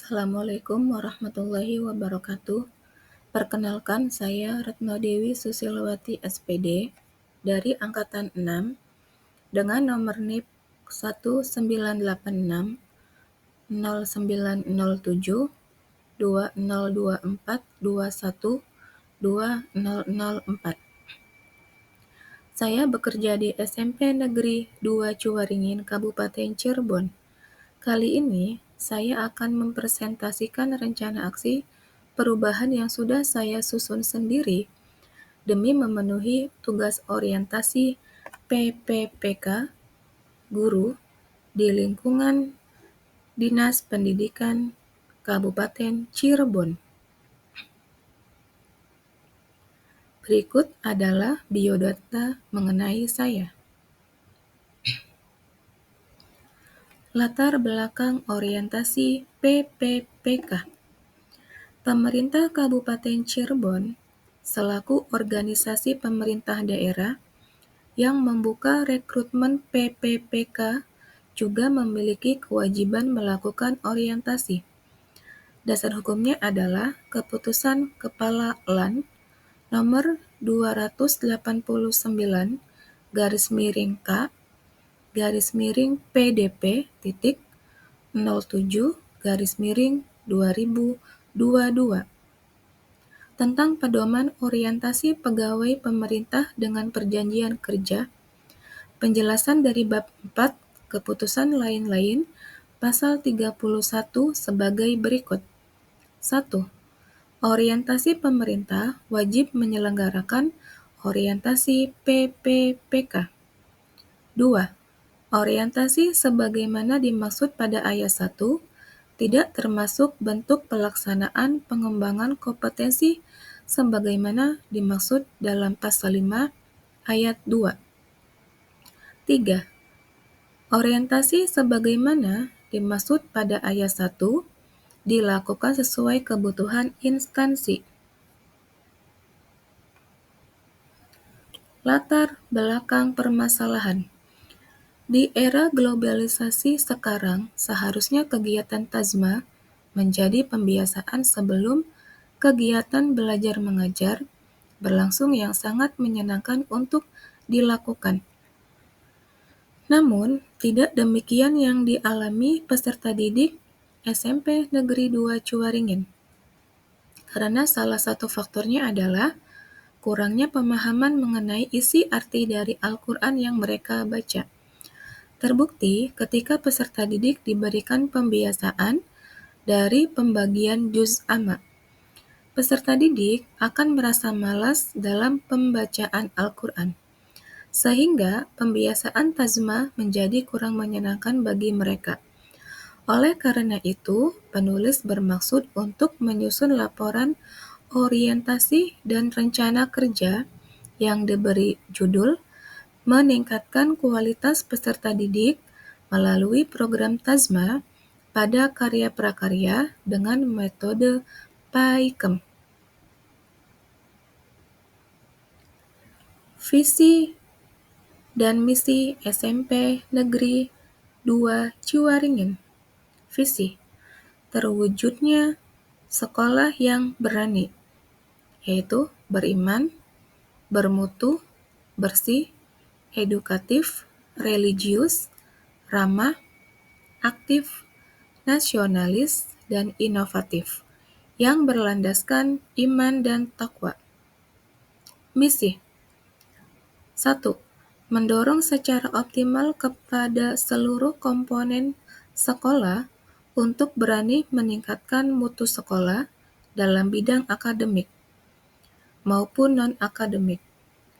Assalamualaikum warahmatullahi wabarakatuh. Perkenalkan, saya Retno Dewi Susilowati SPD dari Angkatan 6 dengan nomor NIP 1986 0907 2024 21 2004. Saya bekerja di SMP Negeri 2 Cuwaringin, Kabupaten Cirebon. Kali ini, saya akan mempresentasikan rencana aksi perubahan yang sudah saya susun sendiri demi memenuhi tugas orientasi PPPK guru di lingkungan Dinas Pendidikan Kabupaten Cirebon. Berikut adalah biodata mengenai saya. Latar belakang orientasi PPPK. Pemerintah Kabupaten Cirebon selaku organisasi pemerintah daerah yang membuka rekrutmen PPPK juga memiliki kewajiban melakukan orientasi. Dasar hukumnya adalah Keputusan Kepala LAN nomor 289 PDP 07/2022 tentang pedoman orientasi pegawai pemerintah dengan perjanjian kerja, penjelasan dari bab 4 keputusan lain-lain pasal 31 sebagai berikut. 1. Orientasi pemerintah wajib menyelenggarakan orientasi PPPK. 2. Orientasi sebagaimana dimaksud pada ayat 1 tidak termasuk bentuk pelaksanaan pengembangan kompetensi sebagaimana dimaksud dalam pasal 5 ayat 2. 3. Orientasi sebagaimana dimaksud pada ayat 1 dilakukan sesuai kebutuhan instansi. Latar belakang permasalahan. Di era globalisasi sekarang, seharusnya kegiatan TAZMA menjadi pembiasaan sebelum kegiatan belajar mengajar berlangsung yang sangat menyenangkan untuk dilakukan. Namun, tidak demikian yang dialami peserta didik SMP Negeri 2 Cuwaringin. Karena salah satu faktornya adalah kurangnya pemahaman mengenai isi arti dari Al-Quran yang mereka baca. Terbukti ketika peserta didik diberikan pembiasaan dari pembagian juz amma. Peserta didik akan merasa malas dalam pembacaan Al-Quran, sehingga pembiasaan TAZMA menjadi kurang menyenangkan bagi mereka. Oleh karena itu, penulis bermaksud untuk menyusun laporan orientasi dan rencana kerja yang diberi judul meningkatkan kualitas peserta didik melalui program TAZMA pada karya prakarya dengan metode PAIKEM. Visi dan misi SMP Negeri 2 Ciwaringin. Visi: terwujudnya sekolah yang berani, yaitu beriman, bermutu, bersih, edukatif, religius, ramah, aktif, nasionalis, dan inovatif, yang berlandaskan iman dan takwa. Misi: 1. Mendorong secara optimal kepada seluruh komponen sekolah untuk berani meningkatkan mutu sekolah dalam bidang akademik maupun non-akademik.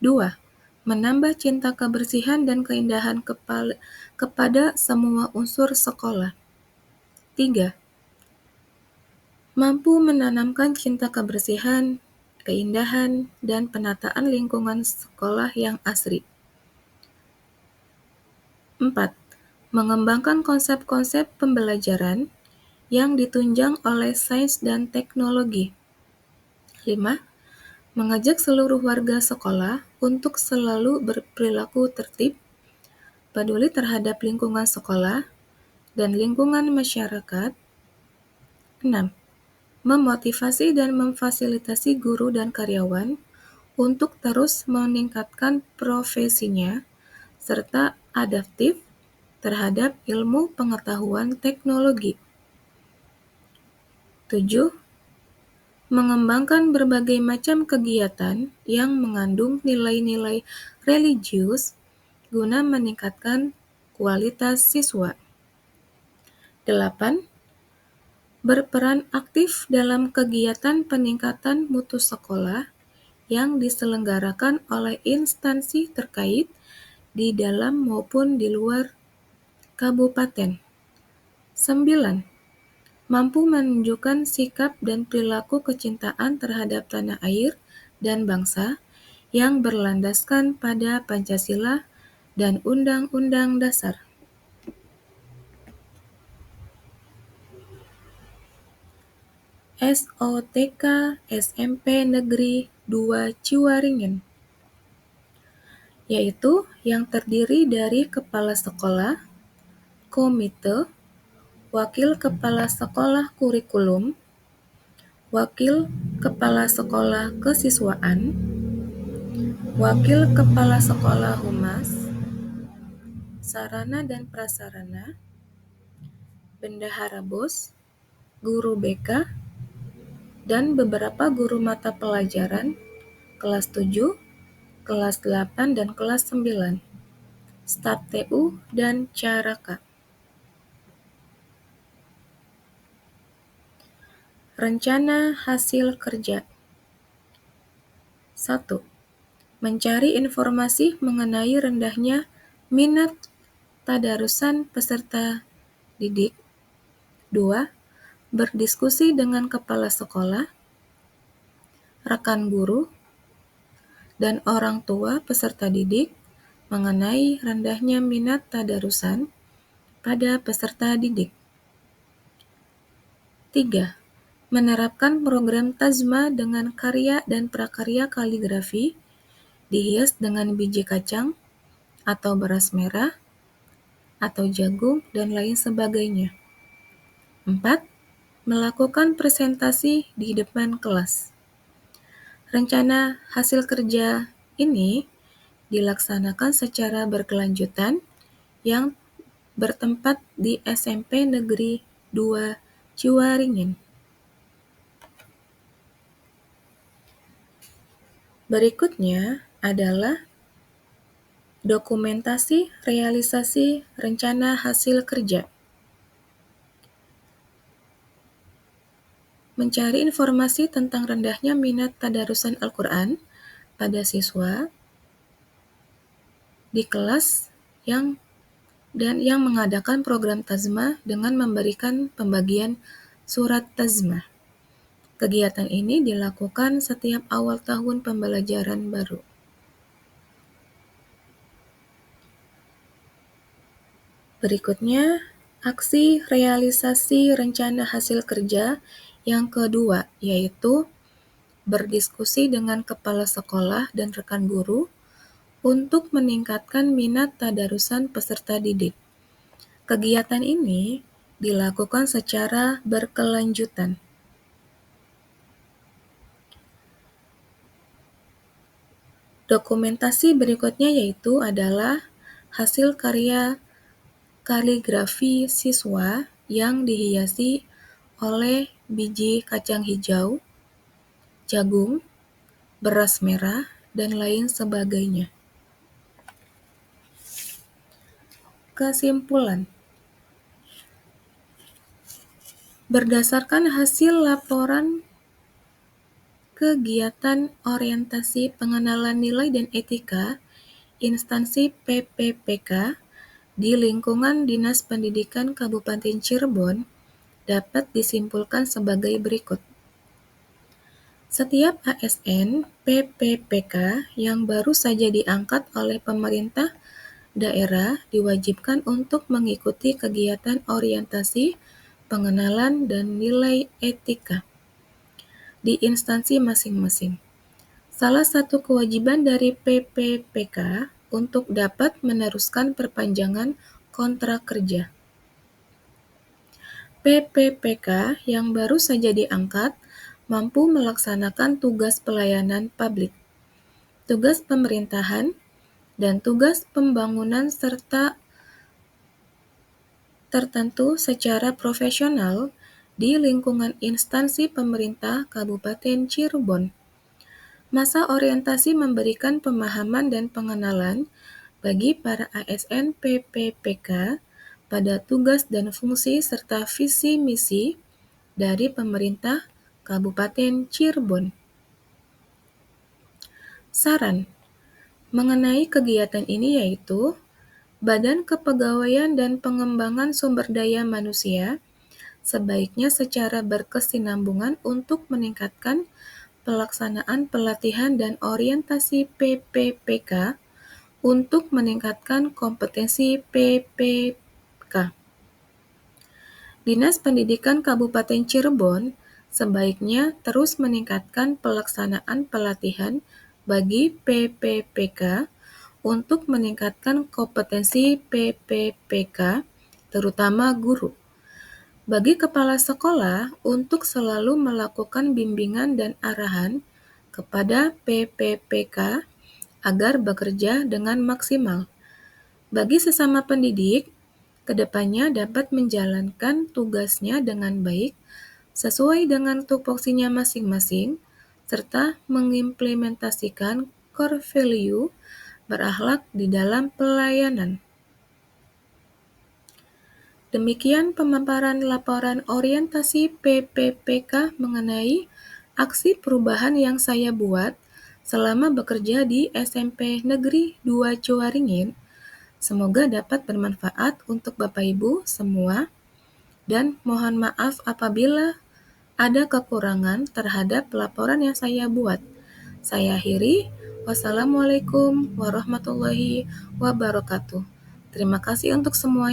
2. Menambah cinta kebersihan dan keindahan kepada semua unsur sekolah. 3. Mampu menanamkan cinta kebersihan, keindahan, dan penataan lingkungan sekolah yang asri. 4. Mengembangkan konsep-konsep pembelajaran yang ditunjang oleh sains dan teknologi. 5. Mengajak seluruh warga sekolah untuk selalu berperilaku tertib, peduli terhadap lingkungan sekolah dan lingkungan masyarakat, 6. Memotivasi dan memfasilitasi guru dan karyawan untuk terus meningkatkan profesinya serta adaptif terhadap ilmu pengetahuan teknologi. 7. Mengembangkan berbagai macam kegiatan yang mengandung nilai-nilai religius guna meningkatkan kualitas siswa. 8. Berperan aktif dalam kegiatan peningkatan mutu sekolah yang diselenggarakan oleh instansi terkait di dalam maupun di luar kabupaten. 9. Mampu menunjukkan sikap dan perilaku kecintaan terhadap tanah air dan bangsa yang berlandaskan pada Pancasila dan Undang-Undang Dasar. SOTK SMP Negeri 2 Ciwaringin, yaitu yang terdiri dari kepala sekolah, komite, wakil kepala sekolah kurikulum, wakil kepala sekolah kesiswaan, wakil kepala sekolah humas, sarana dan prasarana, bendahara BOS, guru BK, dan beberapa guru mata pelajaran kelas 7, kelas 8, dan kelas 9, staf TU, dan caraka. Rencana hasil kerja. 1. Mencari informasi mengenai rendahnya minat tadarusan peserta didik. 2. Berdiskusi dengan kepala sekolah, rekan guru, dan orang tua peserta didik mengenai rendahnya minat tadarusan pada peserta didik. 3. Menerapkan program Tazma dengan karya dan prakarya kaligrafi dihias dengan biji kacang atau beras merah atau jagung dan lain sebagainya. 4. Melakukan presentasi di depan kelas. Rencana hasil kerja ini dilaksanakan secara berkelanjutan yang bertempat di SMP Negeri 2 Ciwaringin. Berikutnya adalah dokumentasi realisasi rencana hasil kerja. Mencari informasi tentang rendahnya minat tadarusan Al-Quran pada siswa di kelas yang mengadakan program Tazma dengan memberikan pembagian surat Tazma. Kegiatan ini dilakukan setiap awal tahun pembelajaran baru. Berikutnya, aksi realisasi rencana hasil kerja yang kedua, yaitu berdiskusi dengan kepala sekolah dan rekan guru untuk meningkatkan minat tadarusan peserta didik. Kegiatan ini dilakukan secara berkelanjutan. Dokumentasi berikutnya yaitu adalah hasil karya kaligrafi siswa yang dihiasi oleh biji kacang hijau, jagung, beras merah, dan lain sebagainya. Kesimpulan. Berdasarkan hasil laporan kegiatan orientasi pengenalan nilai dan etika instansi PPPK di lingkungan Dinas Pendidikan Kabupaten Cirebon dapat disimpulkan sebagai berikut. Setiap ASN PPPK yang baru saja diangkat oleh pemerintah daerah diwajibkan untuk mengikuti kegiatan orientasi pengenalan dan nilai etika di instansi masing-masing. Salah satu kewajiban dari PPPK untuk dapat meneruskan perpanjangan kontrak kerja. PPPK yang baru saja diangkat mampu melaksanakan tugas pelayanan publik, tugas pemerintahan, dan tugas pembangunan serta tertentu secara profesional di lingkungan instansi pemerintah Kabupaten Cirebon. Masa orientasi memberikan pemahaman dan pengenalan bagi para ASN PPPK pada tugas dan fungsi serta visi misi dari pemerintah Kabupaten Cirebon. Saran mengenai kegiatan ini yaitu Badan Kepegawaian dan Pengembangan Sumber Daya Manusia sebaiknya secara berkesinambungan untuk meningkatkan pelaksanaan pelatihan dan orientasi PPPK untuk meningkatkan kompetensi PPK. Dinas Pendidikan Kabupaten Cirebon sebaiknya terus meningkatkan pelaksanaan pelatihan bagi PPPK untuk meningkatkan kompetensi PPPK, terutama guru. Bagi kepala sekolah untuk selalu melakukan bimbingan dan arahan kepada PPPK agar bekerja dengan maksimal. Bagi sesama pendidik, kedepannya dapat menjalankan tugasnya dengan baik sesuai dengan tupoksinya masing-masing, serta mengimplementasikan core value berakhlak di dalam pelayanan. Demikian pemaparan laporan orientasi PPPK mengenai aksi perubahan yang saya buat selama bekerja di SMP Negeri 2 Ciwaringin. Semoga dapat bermanfaat untuk Bapak Ibu semua, dan mohon maaf apabila ada kekurangan terhadap laporan yang saya buat. Saya akhiri. Wassalamualaikum warahmatullahi wabarakatuh. Terima kasih untuk semuanya.